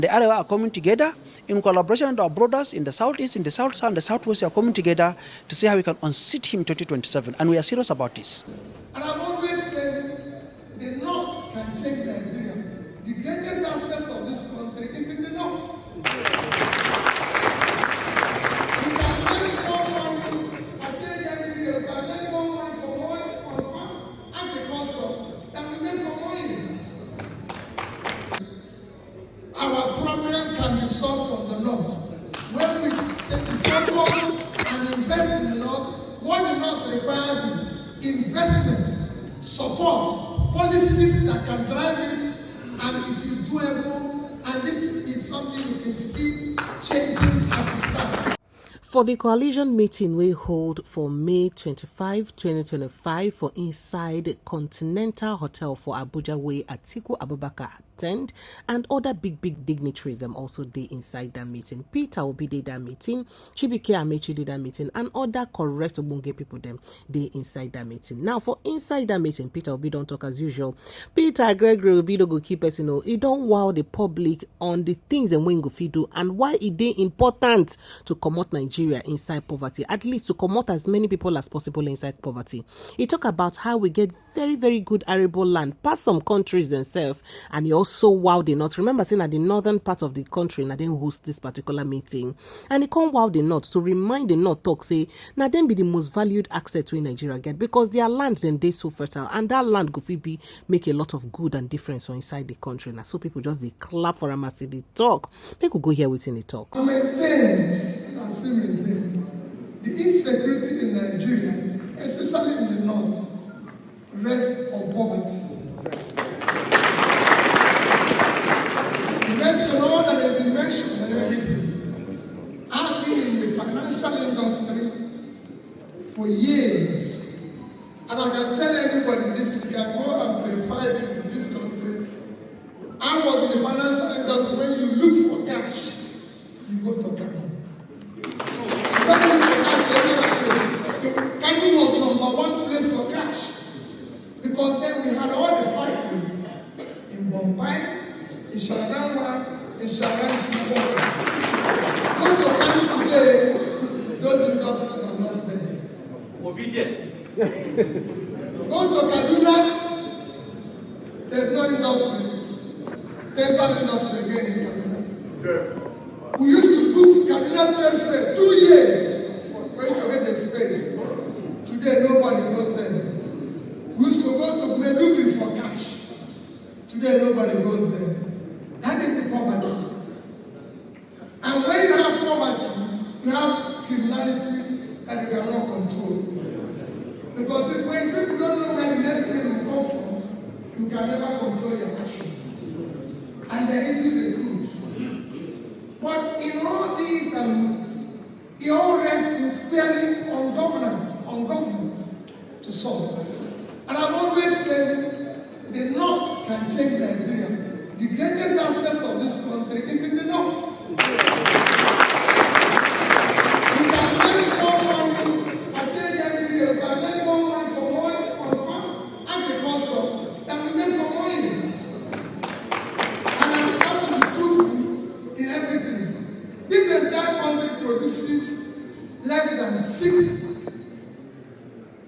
The Arewa are coming together in collaboration with our brothers in the southeast, in the south, and the southwest. We are coming together to see how we can unseat him in 2027, and we are serious about this. And I've always said the North can change Nigeria. The greatest assets of this country is in the North. We can make more money, I say every year, we can make more money from farm agriculture than we make from oil. Our problem can be solved from the North. When we focus and invest in the North, what the North requires is investment, support, policies that can drive it, and it is doable, and this is something you can see changing as we start. For the coalition meeting we hold for May 25, 2025 for inside Continental Hotel for Abuja, where Atiku Abubakar attend, and other big dignitaries them also dey inside that meeting. Peter Obi did that meeting, Chibike Amechi did that meeting, and other correct Obunge people them dey inside that meeting. Now for inside that meeting, Peter Obi don't talk as usual. Peter Gregory Obi don't go keep us, he don't wow the public on the things and when go fit do and why it dey important to comot Nigeria inside poverty, at least to come out as many people as possible inside poverty. He talk about how we get very good arable land past some countries themselves, and he also wow the north. Remember saying that the northern part of the country na dem host this particular meeting, and he come wow the north to remind the north talk say na dem be the most valued asset we Nigeria get, because their land then they so fertile, and that land go fit be make a lot of good and difference for inside the country. Now so people just they clap for him as they talk. People go hear within the talk. The insecurity in Nigeria, especially in the north, rests on poverty. The rest of all that have been mentioned and everything. I've been in the financial industry for years, and I can tell everybody this, you can go and verify this in this country. I was in the financial industry. When you look for cash, you go to Ghana. Kano was #1 place for cash, because then we had all the factories in Bombay, in Sharadangwa, in Sharan. Go to Kano today, those industries are not there. Go to Kaduna, there's no industry. There's no industry again in Kaduna. We used to put Kaduna Trade Fair 2 years for it to get the space. Today, nobody goes there. We used to go to Medugri for cash. Today, nobody goes there. That is the poverty. And when you have poverty, you have criminality that you cannot control. Because when people don't know where the next thing will come from, you can never control your action. And there is the recruit. But in all these, it all rests squarely on governance, on government to solve. And I've always said the North can change Nigeria. The greatest assets of this country is in the North. We can make more money, I say every year, we can make more money from farm agriculture than we make from oil. And I'm starting to prove in everything. This entire country produces less than 6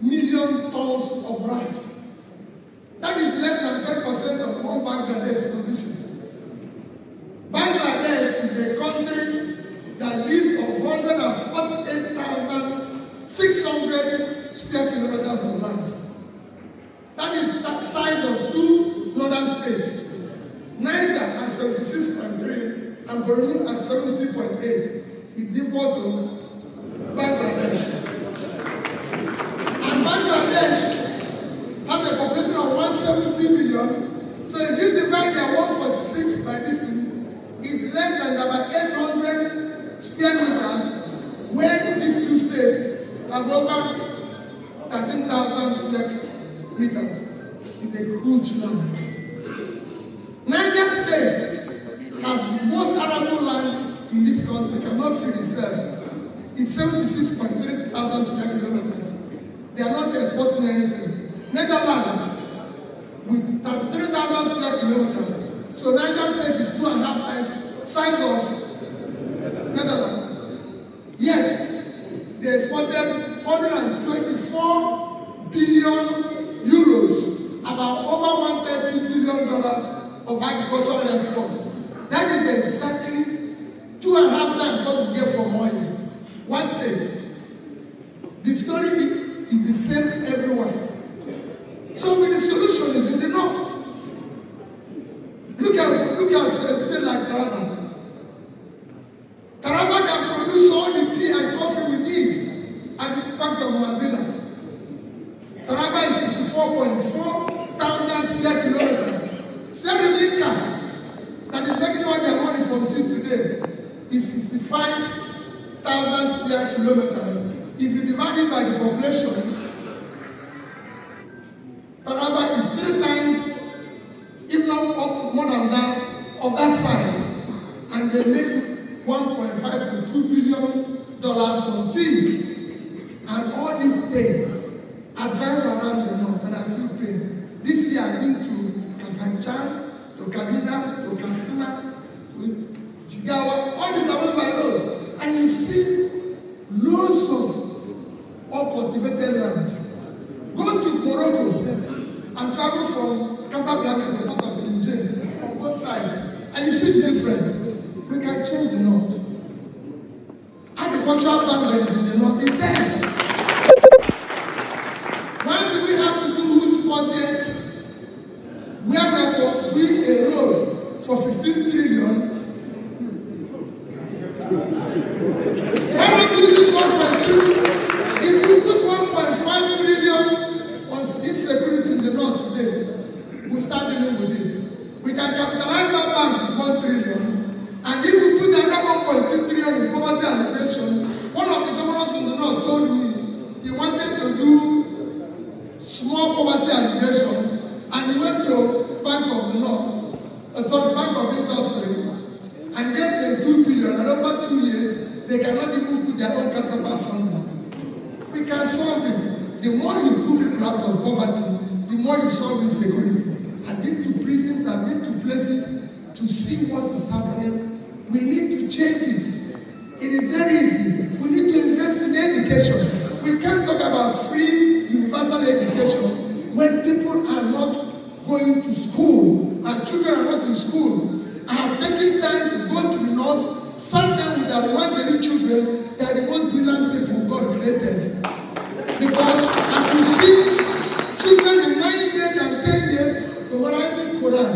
million tons of rice. That is less than 10% of what Bangladesh produces. Bangladesh is a country that lives on 148,600 square kilometers of land. That is the size of 2 northern states. Niger at 76.3 and Borno at 70.8 is equal to Bangladesh. And Bangladesh has a population of 170 million. So if you divide their 146 by this thing, it's less than about 800 square meters, when these two states have over 13,000 square meters. It's a huge land. Niger State has most arable land in this country, cannot feed itself. It's 76.3 thousand square kilometers. They are not exporting anything. Netherlands, with 33,000 square kilometers. So Niger State is 2.5 times size of Netherlands. Yet, they exported 124 billion euros, about over $130 billion of agricultural exports. That is exactly 2.5 times what we get from oil. One state. The story is the same everywhere. So the solution is in the north. Look at a state like Taraba. Taraba can produce all the tea and coffee we need at the parks of Mandela. Taraba is 54.4 thousand square kilometers. Serenica, that is making all their money from tea today, is 65,000 square kilometers. If you divide it by the population, Taraba is 3 times, if not more than that, of that size. And they make $1.5 to $2 billion from tea. And all these days, I drive around the north and I feel pain. This year I've been to Kafanchan, to Kaduna, to Katsina, to Jigawa, all this around by road. And you see loads of uncultivated land. Go to Morocco and travel from Casablanca to Port of Pinjin on both sides. And you see the difference. We can change the north. Agricultural farmland in the north is dead. Why do we have to do huge budget where we are doing a road for 15 trillion? Why don't we use 1.3? If you put 1.5 trillion on insecurity in the north today, we'll start dealing with it. We can capitalize that bank with 1 trillion. And if we put another 1.3 trillion in poverty alleviation, one of the governors in the north told me he wanted to do small poverty alleviation, and he went to Bank of the North, Bank of Industry, and gave them 2 billion, and over 2 years, they cannot even put their own counterpart fund. We can solve it. The more you put people out of poverty, the more you solve insecurity. I've been to prisons, I've been to places to see what is happening. We need to change it. It is very easy. We need to invest in education. We can't talk about free universal education when people are not going to school and children are not in school. I have taken time to go to the north, sat down with our Rwandese children. They are the most brilliant people God created. Because I could see children in 9 years and 10 years memorizing Quran.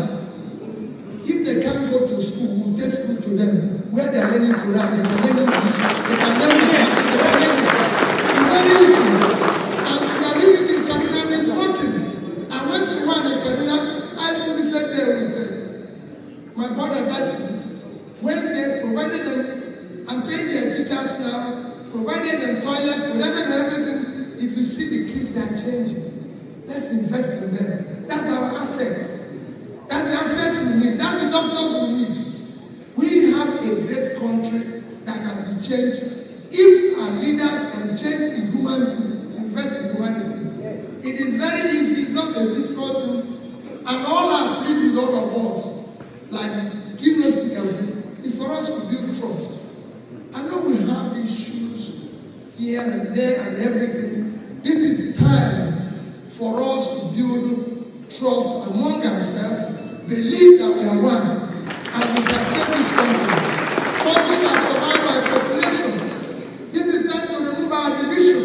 If they can't go to school, we'll take school to them. Where they are learning Quran, they can learn English, they can learn mathematics, they can learn it. It's very easy. And we are doing it in Kaduna and it's working. I went to one in Kaduna, I visited there with my brother daddy. When they provided them, I'm paying their teachers now, provided them toilets, provided them everything. If you see the kids, they are changing. Let's invest in them. That's our assets. That's the assets we need. That's the doctors we need. We have a great country that can be changed if our leaders can change the human being, invest in humanity. It is very easy, it's not a difficult thing. And all I plead with all of us, like keynote speakers, is for us to build trust. I know we have issues here and there and everything. This is time for us to build trust among ourselves, believe that we are one, and we can save this country. Countries are survived by population. This is time to remove our division.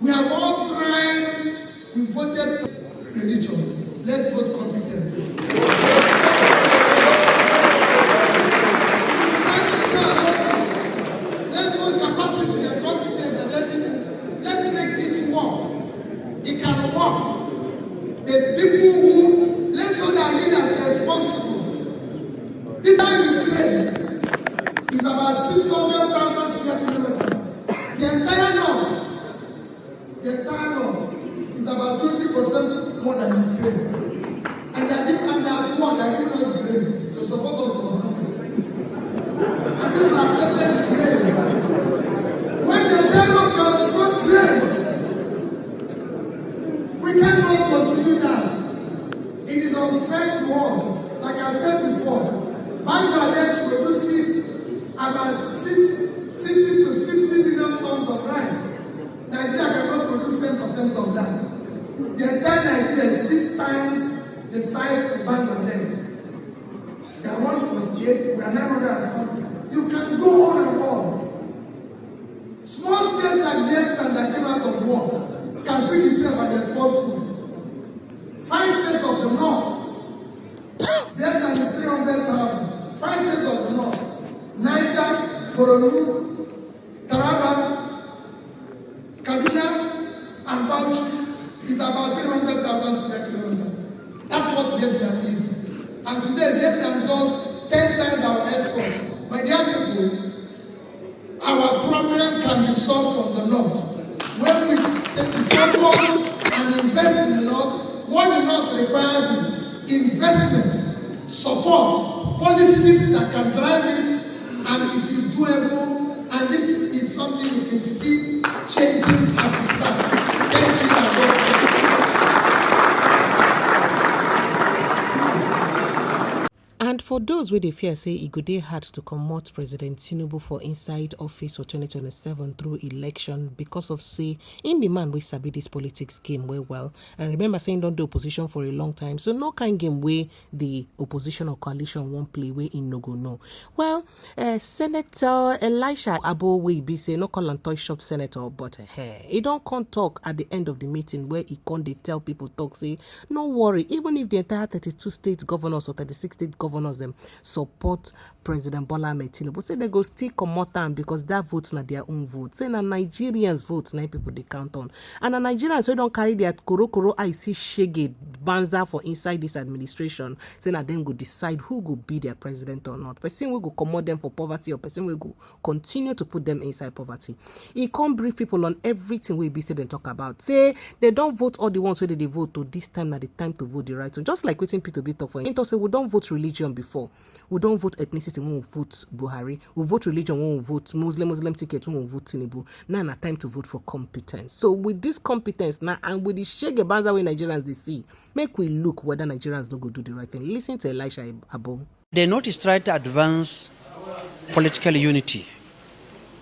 We have all tried, we voted religion. Let's vote competence. It is time to start voting. Let's vote capacity and competence and everything. Let's make this work. It can work. There's people who, let's hold our leaders responsible. This time we claim is about 600,000 square kilometers. The entire north is about 20% more than Ukraine. And they are poor, they are giving us Ukraine to support us in economic. And people accepted Ukraine. When the entire north can support Ukraine, we cannot continue that. It is unfair to us. Like I said before, Bangladesh will 98, we are 900 and something. You can go on and on. Small states like Vietnam that came out of war can feed itself and export food. 5 states of the north, Vietnam is 300,000. 5 states of the north, Niger, Boronu, Taraba, Kaduna, and Bauchi is about 300,000 square kilometers. That's what Vietnam is. And today Vietnam does 10 times our export. My dear people, our problem can be solved from the north. When we take the focus and invest in the north, what the north requires is investment, support, policies that can drive it, and it is doable. And this is something you can see changing as we start. Thank you and God bless you. And for those wey dey fear say e go dey hard to comot President Tinubu for inside office for 2027 through election because of say im be man wey sabi dis politics game well. And remember say im don dey opposition for a long time, so no kind game wey the opposition or coalition wan play wey im no go know. Well, Senator Elisha Abbo wey be say no call am toy shop senator, but he don come talk at the end of the meeting where he come dey tell people talk say no worry, even if the entire 32 state governors or 36 state governors them support President Bola Ahmed Tinubu, say they go still comot am because that vote na their own vote. Say na Nigerians vote na people they count on, and na Nigerians wey don't carry their koro I see shege banza for inside this administration. Say na them go decide who go be their president or not. Person will go comot them for poverty or person will go continue to put them inside poverty. He can't brief people on everything we be said and talk about. Say they don't vote all the ones where they vote to this time na the time to vote the right one. Just like waiting Peter Obi talk for him. Say we don't vote religion before. We don't vote ethnicity when we vote Buhari. We vote religion when we vote Muslim ticket when we vote Tinubu. Now na time to vote for competence. So with this competence now and with the shege banza way Nigerians they see, make we look whether Nigerians don't go do the right thing. Listen to Elisha Abbo. The North is trying to advance political unity.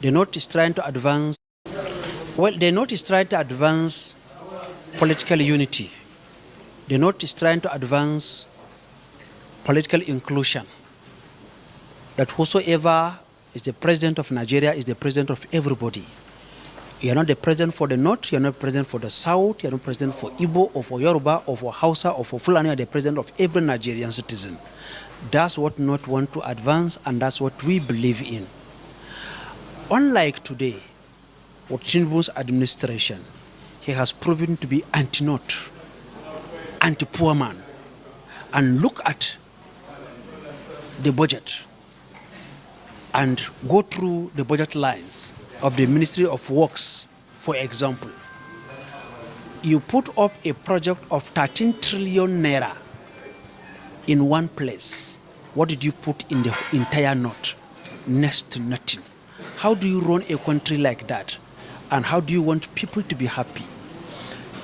The North is trying to advance. Well, the North is trying to advance political unity. The North is trying to advance political inclusion. That whosoever is the president of Nigeria is the president of everybody. You are not the president for the North, you are not president for the South, you are not president for Igbo or for Yoruba or for Hausa or for Fulani, you are the president of every Nigerian citizen. That's what North want to advance, and that's what we believe in. Unlike today, with Tinubu's administration, he has proven to be anti-North, anti-poor man. And look at the budget and go through the budget lines of the Ministry of Works, for example. You put up a project of 13 trillion naira in one place. What did you put in the entire North? Next to nothing. How do you run a country like that? And how do you want people to be happy?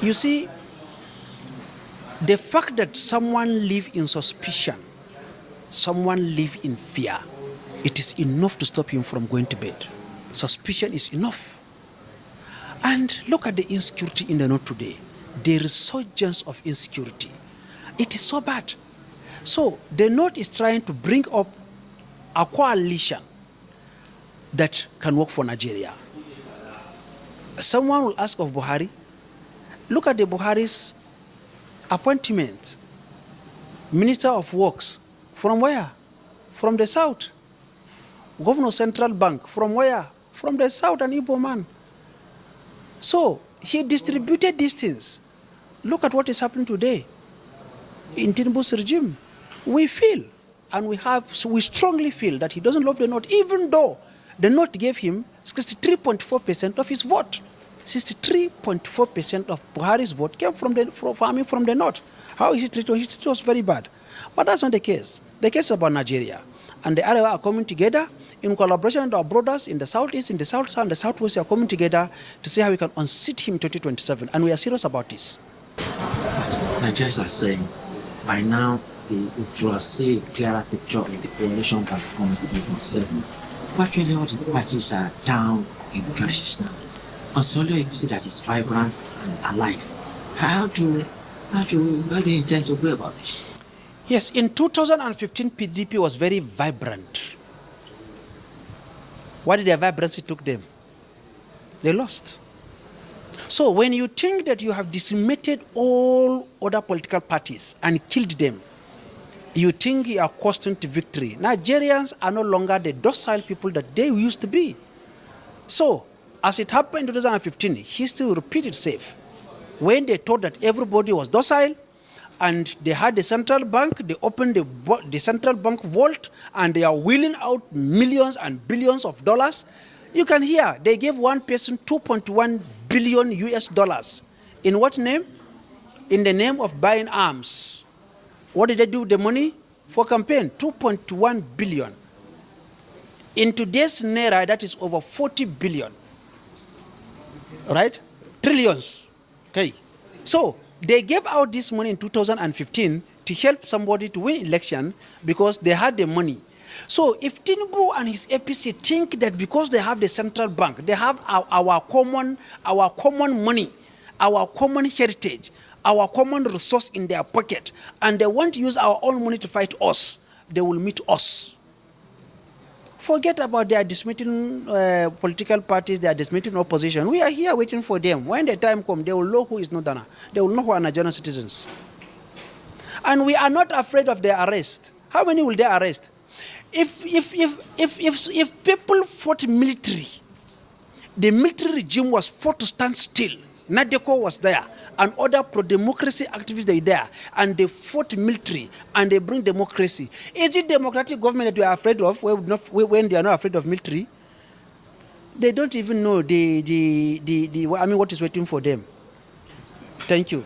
You see, the fact that someone lives in suspicion, someone lives in fear, it is enough to stop him from going to bed. Suspicion is enough. And look at the insecurity in the North today. The resurgence of insecurity. It is so bad. So the North is trying to bring up a coalition that can work for Nigeria. Someone will ask of Buhari, look at the Buhari's appointment. Minister of Works, from where? From the South. Governor Central Bank, from where? From the South, an Igbo man. So he distributed these things. Look at what is happening today in Tinubu's regime. We feel, and we strongly feel that he doesn't love the North, even though the North gave him 63.4% of his vote. 63.4% of Buhari's vote came from the North. How is it treated? It was very bad. But that's not the case. The case is about Nigeria. And the Arewa are coming together in collaboration with our brothers in the Southeast, in the South, and the Southwest. We are coming together to see how we can unseat him in 2027. And we are serious about this. Nigerians are saying, by now, if you see a clearer picture of the coalition that comes to 2027, virtually all the parties are down in clashes now. And so you see that it's vibrant and alive. How do you intend to go about this? Yes, in 2015, PDP was very vibrant. What did their vibrancy took them? They lost. So when you think that you have decimated all other political parties and killed them, you think you are costing to victory. Nigerians are no longer the docile people that they used to be. So, as it happened in 2015, history will repeat itself. When they thought that everybody was docile, and they had the central bank, they opened the central bank vault, and they are wheeling out millions and billions of dollars. You can hear they gave one person 2.1 billion US dollars. In what name? In the name of buying arms. What did they do with the money? For campaign, 2.1 billion. In today's naira, that is over 40 billion. Right? Trillions. Okay. So they gave out this money in 2015 to help somebody to win election because they had the money. So if Tinubu and his APC think that because they have the central bank, they have our common money, our common heritage, our common resource in their pocket, and they want to use our own money to fight us, they will meet us. Forget about their dismissing political parties, their dismissing opposition. We are here waiting for them. When the time comes, they will know who is Northerner. They will know who are Nigerian citizens. And we are not afraid of their arrest. How many will they arrest? If people fought military, the military regime was fought to stand still. Nadeko was there, and other pro-democracy activists they there, and they fought military, and they bring democracy. Is it democratic government that we are afraid of when they are not afraid of military? They don't even know what is waiting for them. Thank you.